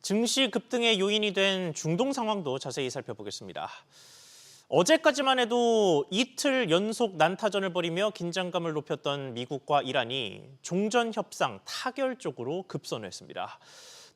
증시 급등의 요인이 된 중동 상황도 자세히 살펴보겠습니다. 어제까지만 해도 이틀 연속 난타전을 벌이며 긴장감을 높였던 미국과 이란이 종전 협상 타결 쪽으로 급선회했습니다.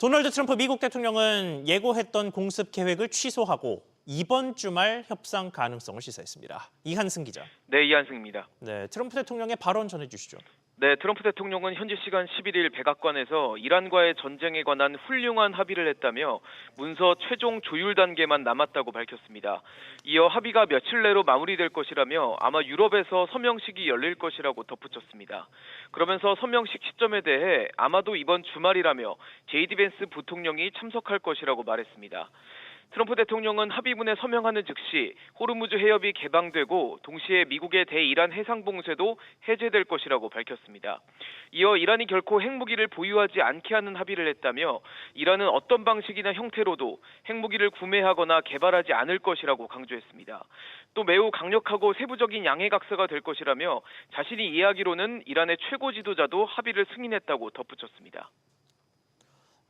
도널드 트럼프 미국 대통령은 예고했던 공습 계획을 취소하고 이번 주말 협상 가능성을 시사했습니다. 이한승 기자. 네, 이한승입니다. 네, 트럼프 대통령의 발언 전해주시죠. 네, 트럼프 대통령은 현지 시간 11일 백악관에서 이란과의 전쟁에 관한 훌륭한 합의를 했다며 문서 최종 조율 단계만 남았다고 밝혔습니다. 이어 합의가 며칠 내로 마무리될 것이라며 아마 유럽에서 서명식이 열릴 것이라고 덧붙였습니다. 그러면서 서명식 시점에 대해 아마도 이번 주말이라며 제이디 벤스 부통령이 참석할 것이라고 말했습니다. 트럼프 대통령은 합의문에 서명하는 즉시 호르무즈 해협이 개방되고 동시에 미국의 대이란 해상봉쇄도 해제될 것이라고 밝혔습니다. 이어 이란이 결코 핵무기를 보유하지 않게 하는 합의를 했다며 이란은 어떤 방식이나 형태로도 핵무기를 구매하거나 개발하지 않을 것이라고 강조했습니다. 또 매우 강력하고 세부적인 양해각서가 될 것이라며 자신이 이해하기로는 이란의 최고 지도자도 합의를 승인했다고 덧붙였습니다.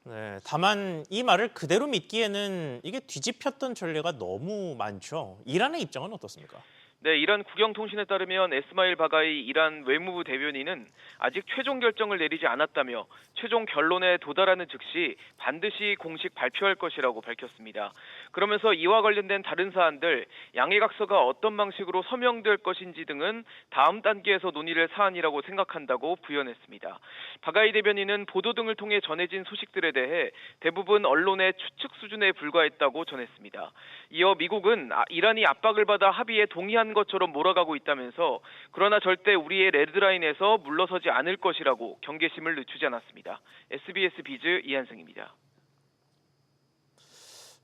네, 다만 이 말을 그대로 믿기에는 이게 뒤집혔던 전례가 너무 많죠. 이란의 입장은 어떻습니까? 네, 이란 국영통신에 따르면 에스마일 바가이 이란 외무부 대변인은 아직 최종 결정을 내리지 않았다며 최종 결론에 도달하는 즉시 반드시 공식 발표할 것이라고 밝혔습니다. 그러면서 이와 관련된 다른 사안들, 양해각서가 어떤 방식으로 서명될 것인지 등은 다음 단계에서 논의될 사안이라고 생각한다고 부연했습니다. 바가이 대변인은 보도 등을 통해 전해진 소식들에 대해 대부분 언론의 추측 수준에 불과했다고 전했습니다. 이어 미국은 이란이 압박을 받아 합의에 동의한 것처럼 몰아가고 있다면서 그러나 절대 우리의 레드라인에서 물러서지 않을 것이라고 경계심을 늦추지 않았습니다. SBS 비즈 이한승입니다.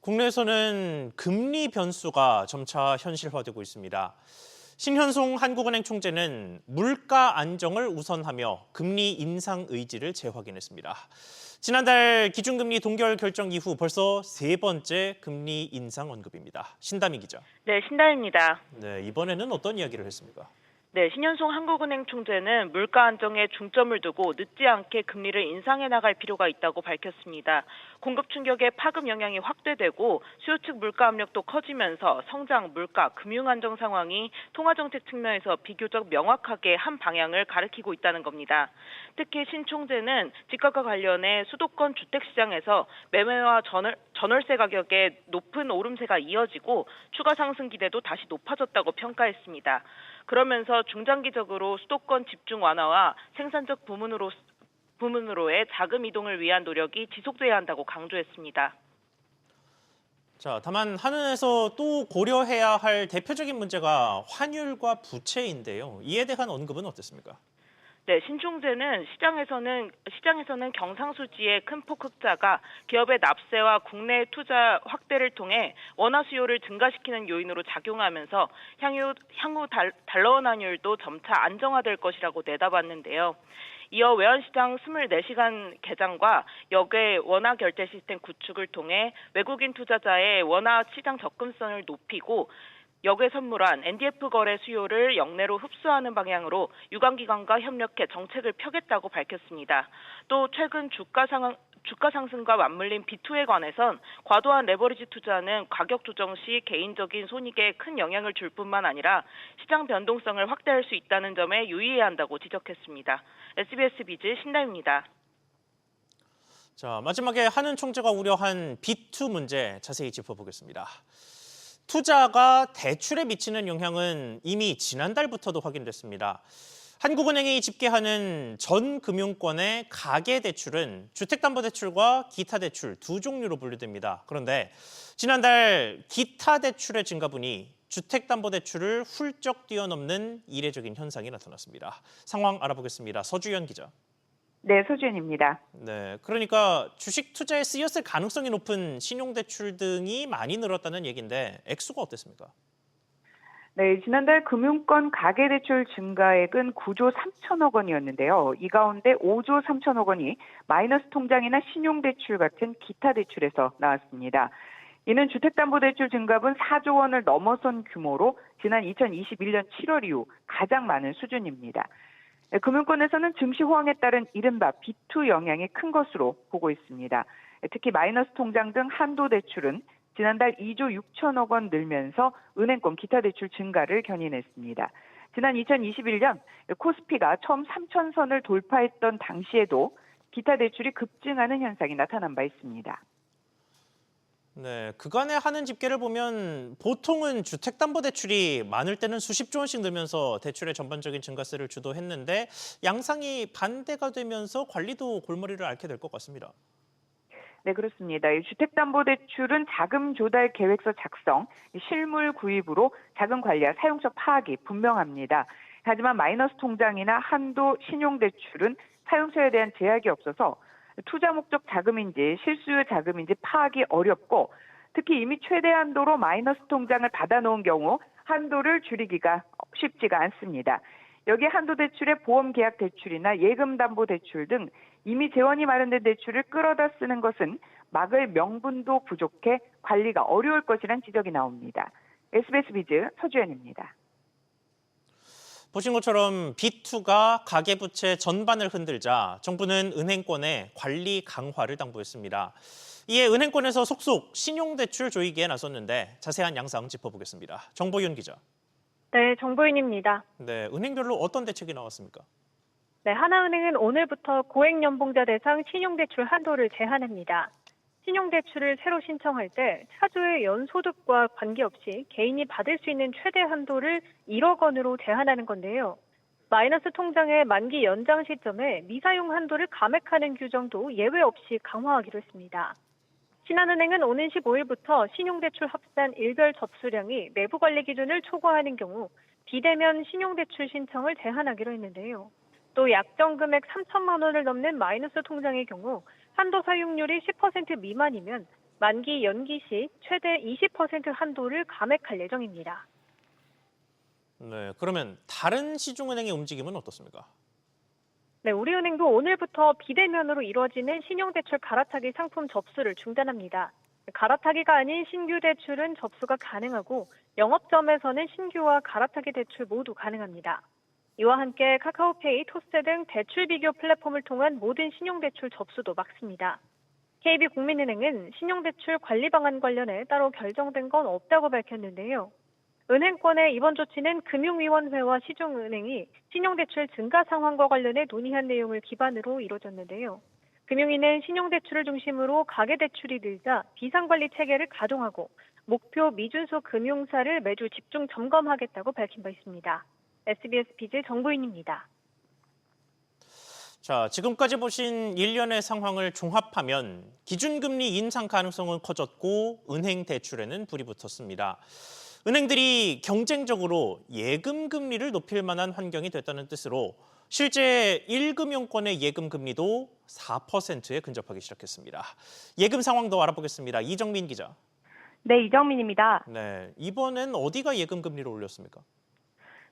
국내에서는 금리 변수가 점차 현실화되고 있습니다. 신현송 한국은행 총재는 물가 안정을 우선하며 금리 인상 의지를 재확인했습니다. 지난달 기준금리 동결 결정 이후 벌써 세 번째 금리 인상 언급입니다. 신다미 기자. 네, 신다입니다. 네, 이번에는 어떤 이야기를 했습니까? 네, 신현송 한국은행 총재는 물가 안정에 중점을 두고 늦지 않게 금리를 인상해 나갈 필요가 있다고 밝혔습니다. 공급 충격의 파급 영향이 확대되고 수요 측 물가 압력도 커지면서 성장, 물가, 금융 안정 상황이 통화 정책 측면에서 비교적 명확하게 한 방향을 가리키고 있다는 겁니다. 특히 신 총재는 집값과 관련해 수도권 주택 시장에서 매매와 전월세 가격의 높은 오름세가 이어지고 추가 상승 기대도 다시 높아졌다고 평가했습니다. 그러면서 중장기적으로 수도권 집중 완화와 생산적 부문으로의 자금 이동을 위한 노력이 지속돼야 한다고 강조했습니다. 자, 다만 한은에서 또 고려해야 할 대표적인 문제가 환율과 부채인데요. 이에 대한 언급은 어떻습니까? 네, 신 총재는 시장에서는 경상수지의 큰 폭 흑자가 기업의 납세와 국내 투자 확대를 통해 원화 수요를 증가시키는 요인으로 작용하면서 향후 달러원 환율도 점차 안정화될 것이라고 내다봤는데요. 이어 외환시장 24시간 개장과 역외 원화 결제 시스템 구축을 통해 외국인 투자자의 원화 시장 접근성을 높이고 역외 선물한 NDF 거래 수요를 역내로 흡수하는 방향으로 유관기관과 협력해 정책을 펴겠다고 밝혔습니다. 또 최근 주가 상승과 맞물린 B2에 관해선 과도한 레버리지 투자는 가격 조정 시 개인적인 손익에 큰 영향을 줄 뿐만 아니라 시장 변동성을 확대할 수 있다는 점에 유의해야 한다고 지적했습니다. SBS 비즈 신다입니다. 자, 마지막에 한은 총재가 우려한 B2 문제 자세히 짚어보겠습니다. 투자가 대출에 미치는 영향은 이미 지난달부터도 확인됐습니다. 한국은행이 집계하는 전 금융권의 가계대출은 주택담보대출과 기타대출 두 종류로 분류됩니다. 그런데 지난달 기타대출의 증가분이 주택담보대출을 훌쩍 뛰어넘는 이례적인 현상이 나타났습니다. 상황 알아보겠습니다. 서주연 기자. 네, 소주연입니다. 네, 그러니까 주식 투자에 쓰였을 가능성이 높은 신용대출 등이 많이 늘었다는 얘기인데 액수가 어땠습니까? 네, 지난달 금융권 가계대출 증가액은 9조 3천억 원이었는데요. 이 가운데 5조 3천억 원이 마이너스 통장이나 신용대출 같은 기타 대출에서 나왔습니다. 이는 주택담보대출 증가분 4조 원을 넘어선 규모로 지난 2021년 7월 이후 가장 많은 수준입니다. 금융권에서는 증시 호황에 따른 이른바 B2 영향이 큰 것으로 보고 있습니다. 특히 마이너스 통장 등 한도 대출은 지난달 2조 6천억 원 늘면서 은행권 기타 대출 증가를 견인했습니다. 지난 2021년 코스피가 처음 3천선을 돌파했던 당시에도 기타 대출이 급증하는 현상이 나타난 바 있습니다. 네, 그간의 하는 집계를 보면 보통은 주택담보대출이 많을 때는 수십조 원씩 늘면서 대출의 전반적인 증가세를 주도했는데 양상이 반대가 되면서 관리도 골머리를 앓게 될 것 같습니다. 네, 그렇습니다. 이 주택담보대출은 자금 조달 계획서 작성, 실물 구입으로 자금 관리와 사용처 파악이 분명합니다. 하지만 마이너스 통장이나 한도 신용대출은 사용처에 대한 제약이 없어서 투자 목적 자금인지 실수요 자금인지 파악이 어렵고 특히 이미 최대 한도로 마이너스 통장을 받아놓은 경우 한도를 줄이기가 쉽지가 않습니다. 여기에 한도 대출의 보험 계약 대출이나 예금 담보 대출 등 이미 재원이 마련된 대출을 끌어다 쓰는 것은 막을 명분도 부족해 관리가 어려울 것이란 지적이 나옵니다. SBS 비즈 서주연입니다. 보신 것처럼 B2가 가계부채 전반을 흔들자 정부는 은행권에 관리 강화를 당부했습니다. 이에 은행권에서 속속 신용대출 조이기에 나섰는데 자세한 양상 짚어보겠습니다. 정보윤 기자. 네, 정보윤입니다. 네, 은행별로 어떤 대책이 나왔습니까? 네, 하나은행은 오늘부터 고액연봉자 대상 신용대출 한도를 제한합니다. 신용대출을 새로 신청할 때 차주의 연소득과 관계없이 개인이 받을 수 있는 최대 한도를 1억 원으로 제한하는 건데요. 마이너스 통장의 만기 연장 시점에 미사용 한도를 감액하는 규정도 예외 없이 강화하기로 했습니다. 신한은행은 오는 15일부터 신용대출 합산 일별 접수량이 내부관리 기준을 초과하는 경우 비대면 신용대출 신청을 제한하기로 했는데요. 또 약정 금액 3천만 원을 넘는 마이너스 통장의 경우 한도 사용률이 10% 미만이면 만기 연기 시 최대 20% 한도를 감액할 예정입니다. 네, 그러면 다른 시중은행의 움직임은 어떻습니까? 네, 우리은행도 오늘부터 비대면으로 이루어지는 신용대출 갈아타기 상품 접수를 중단합니다. 갈아타기가 아닌 신규 대출은 접수가 가능하고 영업점에서는 신규와 갈아타기 대출 모두 가능합니다. 이와 함께 카카오페이, 토스 등 대출 비교 플랫폼을 통한 모든 신용대출 접수도 막습니다. KB국민은행은 신용대출 관리 방안 관련해 따로 결정된 건 없다고 밝혔는데요. 은행권의 이번 조치는 금융위원회와 시중은행이 신용대출 증가 상황과 관련해 논의한 내용을 기반으로 이루어졌는데요. 금융위는 신용대출을 중심으로 가계대출이 늘자 비상관리 체계를 가동하고 목표 미준수 금융사를 매주 집중 점검하겠다고 밝힌 바 있습니다. SBS 비즈 정보인입니다. 자, 지금까지 보신 일련의 상황을 종합하면 기준금리 인상 가능성은 커졌고 은행 대출에는 불이 붙었습니다. 은행들이 경쟁적으로 예금 금리를 높일 만한 환경이 됐다는 뜻으로 실제 1금융권의 예금 금리도 4%에 근접하기 시작했습니다. 예금 상황도 알아보겠습니다. 이정민 기자. 네, 이정민입니다. 네, 이번엔 어디가 예금 금리를 올렸습니까?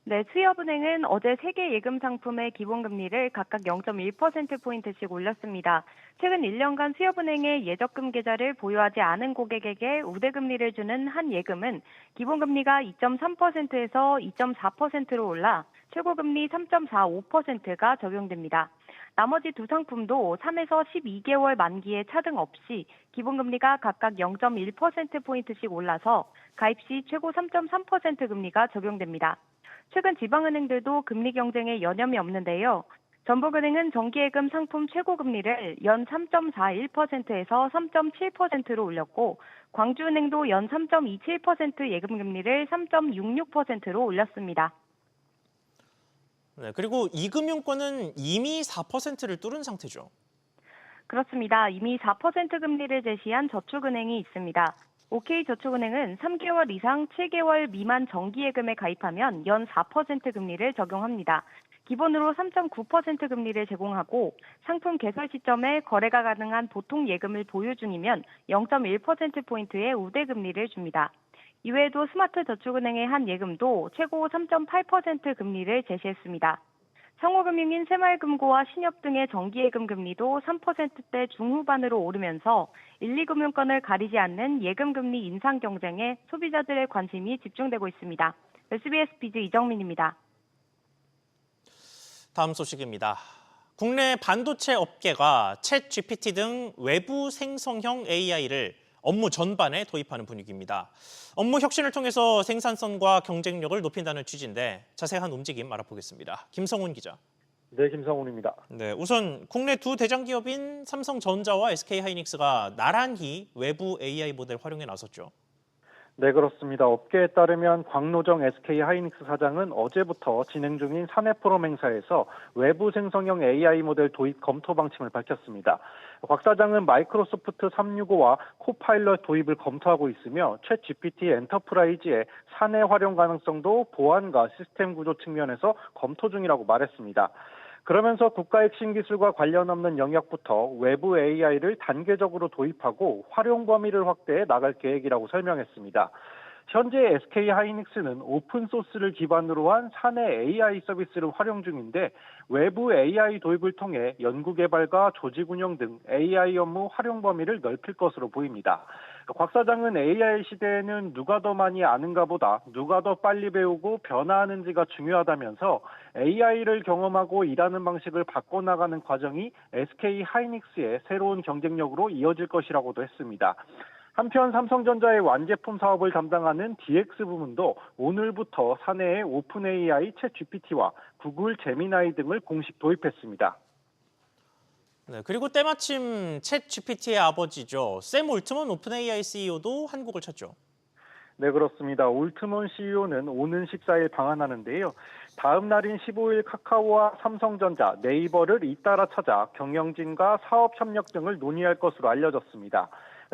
네, 수협은행은 어제 3개 예금 상품의 기본금리를 각각 0.1%포인트씩 올렸습니다. 최근 1년간 수협은행의 예적금 계좌를 보유하지 않은 고객에게 우대금리를 주는 한 예금은 기본금리가 2.3%에서 2.4%로 올라 최고금리 3.45%가 적용됩니다. 나머지 두 상품도 3에서 12개월 만기에 차등 없이 기본금리가 각각 0.1%포인트씩 올라서 가입 시 최고 3.3% 금리가 적용됩니다. 최근 지방은행들도 금리 경쟁에 여념이 없는데요. 전북은행은 정기예금 상품 최고금리를 연 3.41%에서 3.7%로 올렸고 광주은행도 연 3.27% 예금금리를 3.66%로 올렸습니다. 네, 그리고 이금융권은 이미 4%를 뚫은 상태죠. 그렇습니다. 이미 4% 금리를 제시한 저축은행이 있습니다. OK저축은행은 3개월 이상 7개월 미만 정기예금에 가입하면 연 4% 금리를 적용합니다. 기본으로 3.9% 금리를 제공하고 상품 개설 시점에 거래가 가능한 보통 예금을 보유 중이면 0.1%포인트의 우대금리를 줍니다. 이외에도 스마트저축은행의 한 예금도 최고 3.8% 금리를 제시했습니다. 상호금융인 새마을금고와 신협 등의 정기예금 금리도 3%대 중후반으로 오르면서 1, 2금융권을 가리지 않는 예금금리 인상 경쟁에 소비자들의 관심이 집중되고 있습니다. SBS 비즈 이정민입니다. 다음 소식입니다. 국내 반도체 업계가 챗 GPT 등 외부 생성형 AI를 업무 전반에 도입하는 분위기입니다. 업무 혁신을 통해서 생산성과 경쟁력을 높인다는 취지인데 자세한 움직임 알아보겠습니다. 김성훈 기자. 네, 김성훈입니다. 네, 우선 국내 두 대장 기업인 삼성전자와 SK하이닉스가 나란히 외부 AI 모델 활용에 나섰죠. 네, 그렇습니다. 업계에 따르면 광노정 SK하이닉스 사장은 어제부터 진행 중인 사내 포럼 행사에서 외부 생성형 AI 모델 도입 검토 방침을 밝혔습니다. 곽 사장은 마이크로소프트 365와 코파일럿 도입을 검토하고 있으며 챗 GPT 엔터프라이즈의 사내 활용 가능성도 보안과 시스템 구조 측면에서 검토 중이라고 말했습니다. 그러면서 국가 핵심 기술과 관련 없는 영역부터 외부 AI를 단계적으로 도입하고 활용 범위를 확대해 나갈 계획이라고 설명했습니다. 현재 SK하이닉스는 오픈소스를 기반으로 한 사내 AI 서비스를 활용 중인데 외부 AI 도입을 통해 연구개발과 조직 운영 등 AI 업무 활용 범위를 넓힐 것으로 보입니다. 곽 사장은 AI 시대에는 누가 더 많이 아는가 보다 누가 더 빨리 배우고 변화하는지가 중요하다면서 AI를 경험하고 일하는 방식을 바꿔나가는 과정이 SK하이닉스의 새로운 경쟁력으로 이어질 것이라고도 했습니다. 한편 삼성전자의 완제품 사업을 담당하는 DX 부문도 오늘부터 사내에 오픈 AI 챗 GPT와 구글 제미나이 등을 공식 도입했습니다. 네, 그리고 때마침 챗 GPT의 아버지죠. 샘 올트먼 오픈 AI CEO도 한국을 찾죠. 네, 그렇습니다. 올트먼 CEO는 오는 14일 방한하는데요. 다음 날인 15일 카카오와 삼성전자, 네이버를 잇따라 찾아 경영진과 사업 협력 등을 논의할 것으로 알려졌습니다.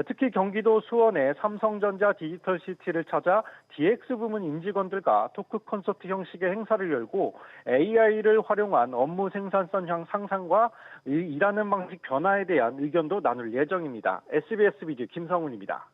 특히 경기도 수원의 삼성전자 디지털시티를 찾아 DX 부문 임직원들과 토크 콘서트 형식의 행사를 열고 AI를 활용한 업무 생산성 향상과 일하는 방식 변화에 대한 의견도 나눌 예정입니다. SBS 비즈 김성훈입니다.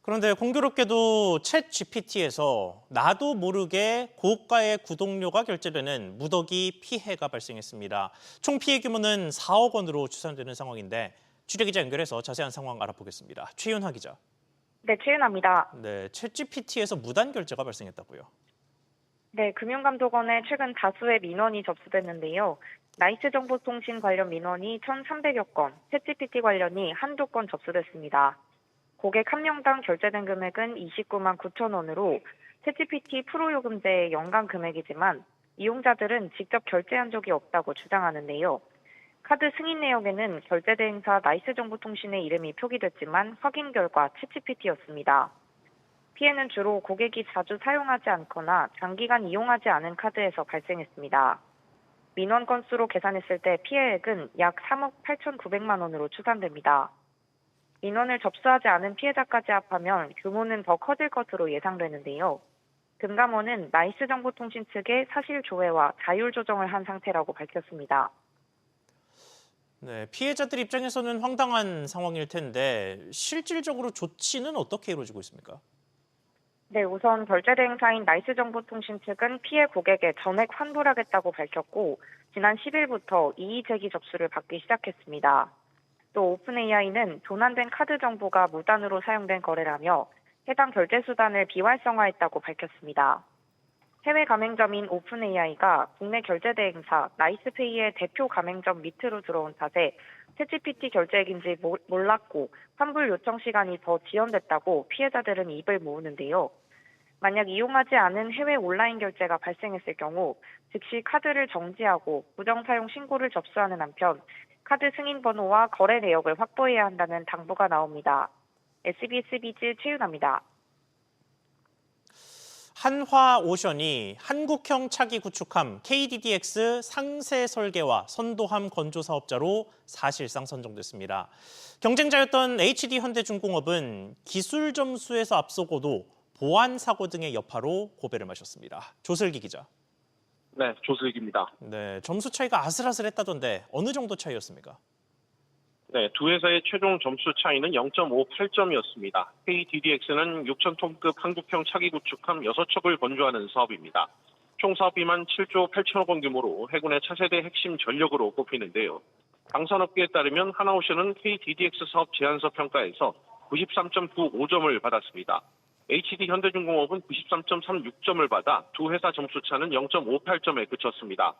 그런데 공교롭게도 챗 GPT에서 나도 모르게 고가의 구독료가 결제되는 무더기 피해가 발생했습니다. 총 피해 규모는 4억 원으로 추산되는 상황인데 취재기자 연결해서 자세한 상황 알아보겠습니다. 최윤하 기자. 네, 최윤아입니다. 네, 챗 GPT에서 무단 결제가 발생했다고요. 네, 금융감독원에 최근 다수의 민원이 접수됐는데요. 나이스 정보통신 관련 민원이 1,300여 건, 챗GPT 관련이 한두 건 접수됐습니다. 고객 한 명당 결제된 금액은 29만 9천 원으로 챗GPT 프로 요금제의 연간 금액이지만 이용자들은 직접 결제한 적이 없다고 주장하는데요. 카드 승인 내역에는 결제 대행사 나이스 정보통신의 이름이 표기됐지만 확인 결과 챗GPT였습니다. 피해는 주로 고객이 자주 사용하지 않거나 장기간 이용하지 않은 카드에서 발생했습니다. 민원 건수로 계산했을 때 피해액은 약 3억 8,900만 원으로 추산됩니다. 민원을 접수하지 않은 피해자까지 합하면 규모는 더 커질 것으로 예상되는데요. 금감원은 나이스 정보통신 측의 사실 조회와 자율 조정을 한 상태라고 밝혔습니다. 네, 피해자들 입장에서는 황당한 상황일 텐데 실질적으로 조치는 어떻게 이루어지고 있습니까? 네, 우선 결제 대행사인 나이스 정보통신 측은 피해 고객에 전액 환불하겠다고 밝혔고 지난 10일부터 이의 제기 접수를 받기 시작했습니다. 또 오픈 AI는 도난된 카드 정보가 무단으로 사용된 거래라며 해당 결제 수단을 비활성화했다고 밝혔습니다. 해외 가맹점인 오픈 AI가 국내 결제 대행사 나이스페이의 대표 가맹점 밑으로 들어온 탓에 챗GPT 결제액인지 몰랐고 환불 요청 시간이 더 지연됐다고 피해자들은 입을 모으는데요. 만약 이용하지 않은 해외 온라인 결제가 발생했을 경우 즉시 카드를 정지하고 부정사용 신고를 접수하는 한편 카드 승인 번호와 거래 내역을 확보해야 한다는 당부가 나옵니다. SBS 비즈 최윤아입니다. 한화오션이 한국형 차기 구축함 KDDX 상세 설계와 선도함 건조 사업자로 사실상 선정됐습니다. 경쟁자였던 HD 현대중공업은 기술 점수에서 앞서고도 보안 사고 등의 여파로 고배를 마셨습니다. 조슬기 기자. 네, 조슬기입니다. 네, 점수 차이가 아슬아슬했다던데 어느 정도 차이였습니까? 네, 두 회사의 최종 점수 차이는 0.58점이었습니다. KDDX는 6,000톤급 한국형 차기 구축함 6척을 건조하는 사업입니다. 총 사업비만 7조 8천억 원 규모로 해군의 차세대 핵심 전력으로 꼽히는데요. 방산업계에 따르면 하나오션은 KDDX 사업 제안서 평가에서 93.95점을 받았습니다. HD 현대중공업은 93.36점을 받아 두 회사 점수 차는 0.58점에 그쳤습니다.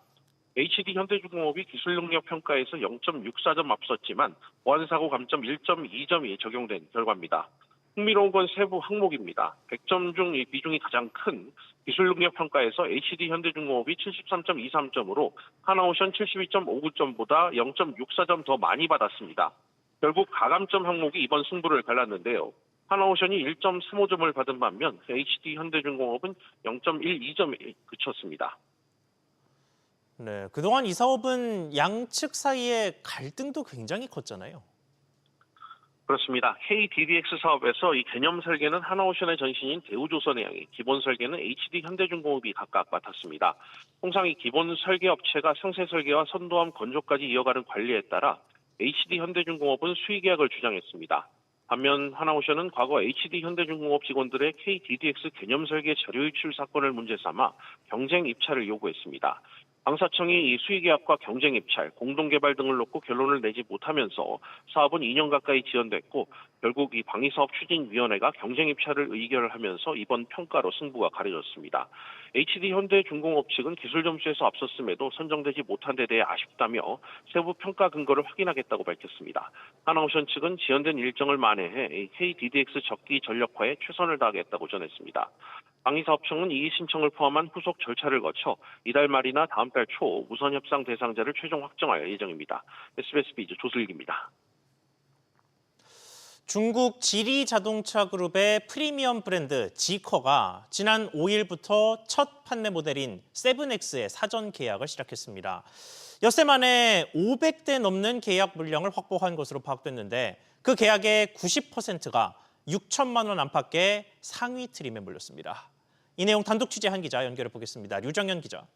HD 현대중공업이 기술 능력 평가에서 0.64점 앞섰지만 보안사고 감점 1.2점이 적용된 결과입니다. 흥미로운 건 세부 항목입니다. 100점 중 이 비중이 가장 큰 기술 능력 평가에서 HD 현대중공업이 73.23점으로 하나오션 72.59점보다 0.64점 더 많이 받았습니다. 결국 가감점 항목이 이번 승부를 갈랐는데요. 하나오션이 1.35점을 받은 반면 HD 현대중공업은 0.12점에 그쳤습니다. 네, 그동안 이 사업은 양측 사이의 갈등도 굉장히 컸잖아요. 그렇습니다. KDDX 사업에서 이 개념 설계는 하나오션의 전신인 대우조선해양이, 기본 설계는 HD 현대중공업이 각각 맡았습니다. 통상 이 기본 설계 업체가 상세 설계와 선도함 건조까지 이어가는 관리에 따라 HD 현대중공업은 수의계약을 주장했습니다. 반면 하나오션은 과거 HD 현대중공업 직원들의 KDDX 개념 설계 자료 유출 사건을 문제 삼아 경쟁 입찰을 요구했습니다. 방사청이 이 수의계약과 경쟁 입찰, 공동개발 등을 놓고 결론을 내지 못하면서 사업은 2년 가까이 지연됐고 결국 이 방위사업 추진위원회가 경쟁 입찰을 의결하면서 이번 평가로 승부가 가려졌습니다. HD 현대중공업 측은 기술 점수에서 앞섰음에도 선정되지 못한 데 대해 아쉽다며 세부 평가 근거를 확인하겠다고 밝혔습니다. 하나오션 측은 지연된 일정을 만회해 KDDX 적기 전력화에 최선을 다하겠다고 전했습니다. 방위사업청은 이의 신청을 포함한 후속 절차를 거쳐 이달 말이나 다음 달 초 우선 협상 대상자를 최종 확정할 예정입니다. SBS 비즈 조슬기입니다. 중국 지리 자동차 그룹의 프리미엄 브랜드 지커가 지난 5일부터 첫 판매 모델인 세븐X의 사전 계약을 시작했습니다. 엿새 만에 500대 넘는 계약 물량을 확보한 것으로 파악됐는데 그 계약의 90%가 6천만 원 안팎의 상위 트림에 몰렸습니다. 이 내용 단독 취재한 기자 연결해 보겠습니다. 류정현 기자.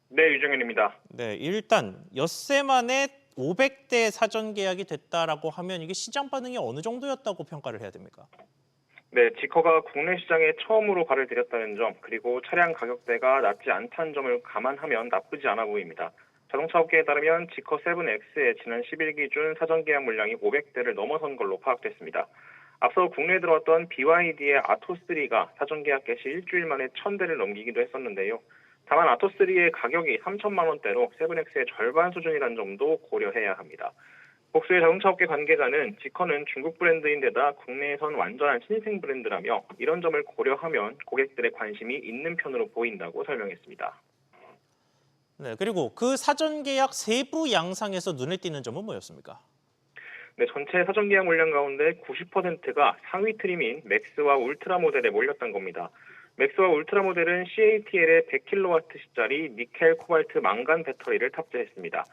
네, 유정현입니다. 네, 일단 엿새 만에 500대 사전 계약이 됐다라고 하면 이게 시장 반응이 어느 정도였다고 평가를 해야 됩니까? 네, 지커가 국내 시장에 처음으로 발을 들였다는 점, 그리고 차량 가격대가 낮지 않다는 점을 감안하면 나쁘지 않아 보입니다. 자동차 업계에 따르면 지커 7X의 지난 10일 기준 사전 계약 물량이 500대를 넘어선 걸로 파악됐습니다. 앞서 국내에 들어왔던 BYD의 아토3가 사전 계약 개시 일주일 만에 1000대를 넘기기도 했었는데요. 다만 아토3의 가격이 3천만 원대로 7X의 절반 수준이라는 점도 고려해야 합니다. 복수의 자동차업계 관계자는 지커는 중국 브랜드인데다 국내에선 완전한 신생 브랜드라며 이런 점을 고려하면 고객들의 관심이 있는 편으로 보인다고 설명했습니다. 네, 그리고 그 사전 계약 세부 양상에서 눈에 띄는 점은 뭐였습니까? 네, 전체 사전 계약 물량 가운데 90%가 상위 트림인 맥스와 울트라 모델에 몰렸던 겁니다. 맥스와 울트라 모델은 CATL의 100kW짜리 니켈, 코발트, 망간 배터리를 탑재했습니다.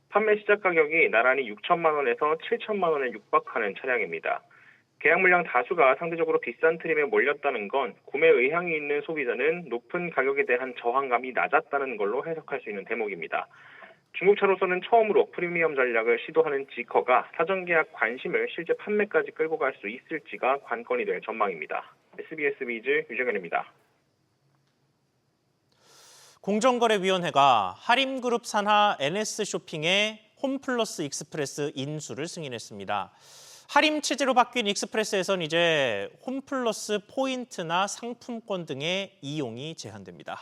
판매 시작 가격이 나란히 6천만 원에서 7천만 원에 육박하는 차량입니다. 계약 물량 다수가 상대적으로 비싼 트림에 몰렸다는 건 구매 의향이 있는 소비자는 높은 가격에 대한 저항감이 낮았다는 걸로 해석할 수 있는 대목입니다. 중국차로서는 처음으로 프리미엄 전략을 시도하는 지커가 사전 계약 관심을 실제 판매까지 끌고 갈 수 있을지가 관건이 될 전망입니다. SBS 비즈 유정현입니다. 공정거래위원회가 하림그룹 산하 NS쇼핑의 홈플러스 익스프레스 인수를 승인했습니다. 하림 체제로 바뀐 익스프레스에선 이제 홈플러스 포인트나 상품권 등의 이용이 제한됩니다.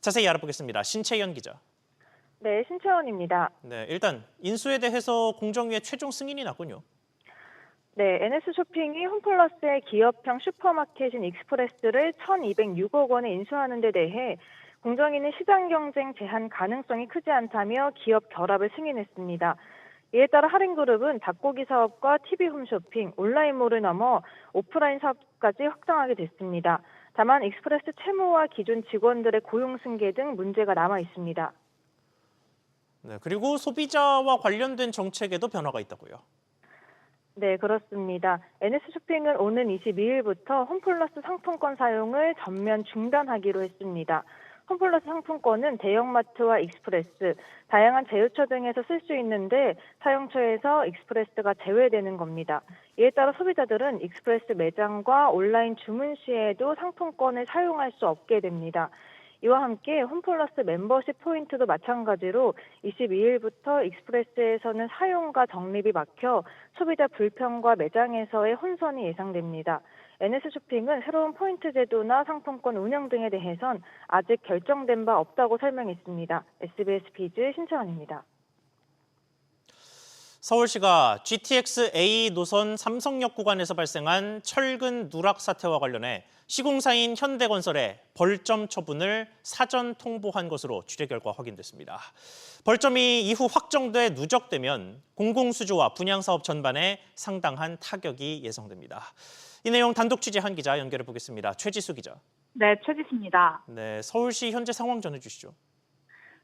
자세히 알아보겠습니다. 신채연 기자. 네, 신채원입니다. 네, 일단 인수에 대해서 공정위의 최종 승인이 났군요. 네, NS쇼핑이 홈플러스의 기업형 슈퍼마켓인 익스프레스를 1,206억 원에 인수하는 데 대해 공정위는 시장 경쟁 제한 가능성이 크지 않다며 기업 결합을 승인했습니다. 이에 따라 하림그룹은 닭고기 사업과 TV 홈쇼핑, 온라인몰을 넘어 오프라인 사업까지 확장하게 됐습니다. 다만 익스프레스 채무와 기존 직원들의 고용 승계 등 문제가 남아 있습니다. 네, 그리고 소비자와 관련된 정책에도 변화가 있다고요. 네, 그렇습니다. NS쇼핑은 오는 22일부터 홈플러스 상품권 사용을 전면 중단하기로 했습니다. 홈플러스 상품권은 대형마트와 익스프레스, 다양한 제휴처 등에서 쓸 수 있는데 사용처에서 익스프레스가 제외되는 겁니다. 이에 따라 소비자들은 익스프레스 매장과 온라인 주문 시에도 상품권을 사용할 수 없게 됩니다. 이와 함께 홈플러스 멤버십 포인트도 마찬가지로 22일부터 익스프레스에서는 사용과 적립이 막혀 소비자 불편과 매장에서의 혼선이 예상됩니다. NS쇼핑은 새로운 포인트 제도나 상품권 운영 등에 대해선 아직 결정된 바 없다고 설명했습니다. SBS 비즈 신채원입니다. 서울시가 GTX A 노선 삼성역 구간에서 발생한 철근 누락 사태와 관련해 시공사인 현대건설에 벌점 처분을 사전 통보한 것으로 취재 결과 확인됐습니다. 벌점이 이후 확정돼 누적되면 공공수주와 분양사업 전반에 상당한 타격이 예상됩니다. 이 내용 단독 취재한 기자 연결해 보겠습니다. 최지수 기자. 네, 최지수입니다. 네, 서울시 현재 상황 전해주시죠.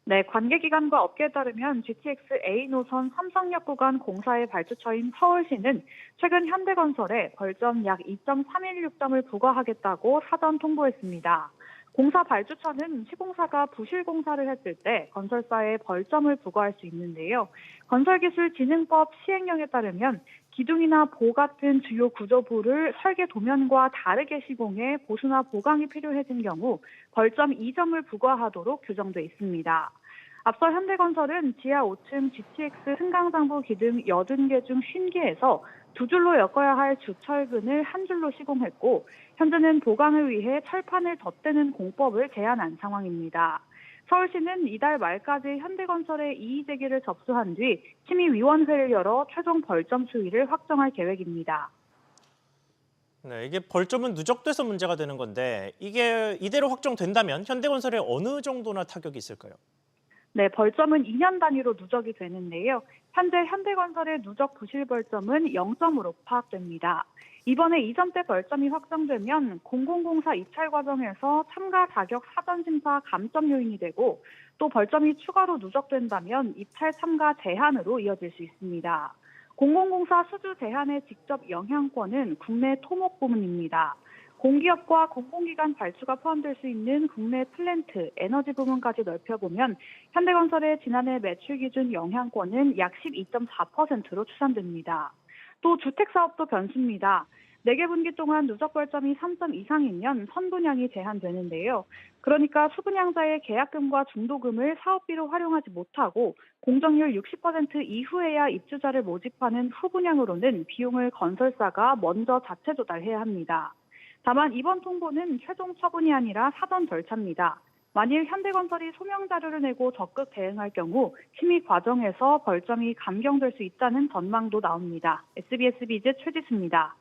네, 관계기관과 업계에 따르면 GTX A 노선 삼성역 구간 공사의 발주처인 서울시는 최근 현대건설에 벌점 약 2.316점을 부과하겠다고 사전 통보했습니다. 공사 발주처는 시공사가 부실 공사를 했을 때 건설사에 벌점을 부과할 수 있는데요. 건설기술진흥법 시행령에 따르면 기둥이나 보 같은 주요 구조부를 설계 도면과 다르게 시공해 보수나 보강이 필요해진 경우 벌점 2점을 부과하도록 규정돼 있습니다. 앞서 현대건설은 지하 5층 GTX 승강장부 기둥 80개 중 50개에서 2줄로 엮어야 할 주철근을 한 줄로 시공했고 현재는 보강을 위해 철판을 덧대는 공법을 제안한 상황입니다. 서울시는 이달 말까지 현대건설의 이의 제기를 접수한 뒤 심의위원회를 열어 최종 벌점 수위를 확정할 계획입니다. 네, 이게 벌점은 누적돼서 문제가 되는 건데 이게 이대로 확정된다면 현대건설에 어느 정도나 타격이 있을까요? 네, 벌점은 2년 단위로 누적이 되는데요. 현재 현대건설의 누적 부실 벌점은 0점으로 파악됩니다. 이번에 2점대 벌점이 확정되면 공공공사 입찰 과정에서 참가 자격 사전 심사 감점 요인이 되고 또 벌점이 추가로 누적된다면 입찰 참가 제한으로 이어질 수 있습니다. 공공공사 수주 제한의 직접 영향권은 국내 토목 부문입니다. 공기업과 공공기관 발주가 포함될 수 있는 국내 플랜트, 에너지 부문까지 넓혀보면 현대건설의 지난해 매출 기준 영향권은 약 12.4%로 추산됩니다. 또 주택사업도 변수입니다. 4개 분기 동안 누적 벌점이 3점 이상이면 선분양이 제한되는데요. 그러니까 수분양자의 계약금과 중도금을 사업비로 활용하지 못하고 공정률 60% 이후에야 입주자를 모집하는 후분양으로는 비용을 건설사가 먼저 자체 조달해야 합니다. 다만 이번 통보는 최종 처분이 아니라 사전 절차입니다. 만일 현대건설이 소명 자료를 내고 적극 대응할 경우 심의 과정에서 벌점이 감경될 수 있다는 전망도 나옵니다. SBS 비즈 최지수입니다.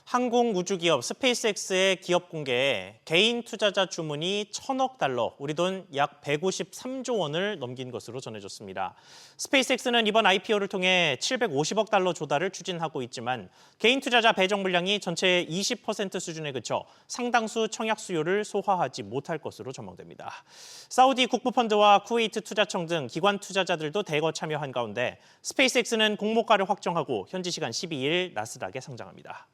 항공우주기업 스페이스X의 기업 공개에 개인 투자자 주문이 1,000억 달러, 우리 돈 약 153조 원을 넘긴 것으로 전해졌습니다. 스페이스X는 이번 IPO를 통해 750억 달러 조달을 추진하고 있지만 개인 투자자 배정 물량이 전체의 20% 수준에 그쳐 상당수 청약 수요를 소화하지 못할 것으로 전망됩니다. 사우디 국부펀드와 쿠웨이트 투자청 등 기관 투자자들도 대거 참여한 가운데 스페이스X는 공모가를 확정하고 현지 시간 12일 나스닥에 상장합니다.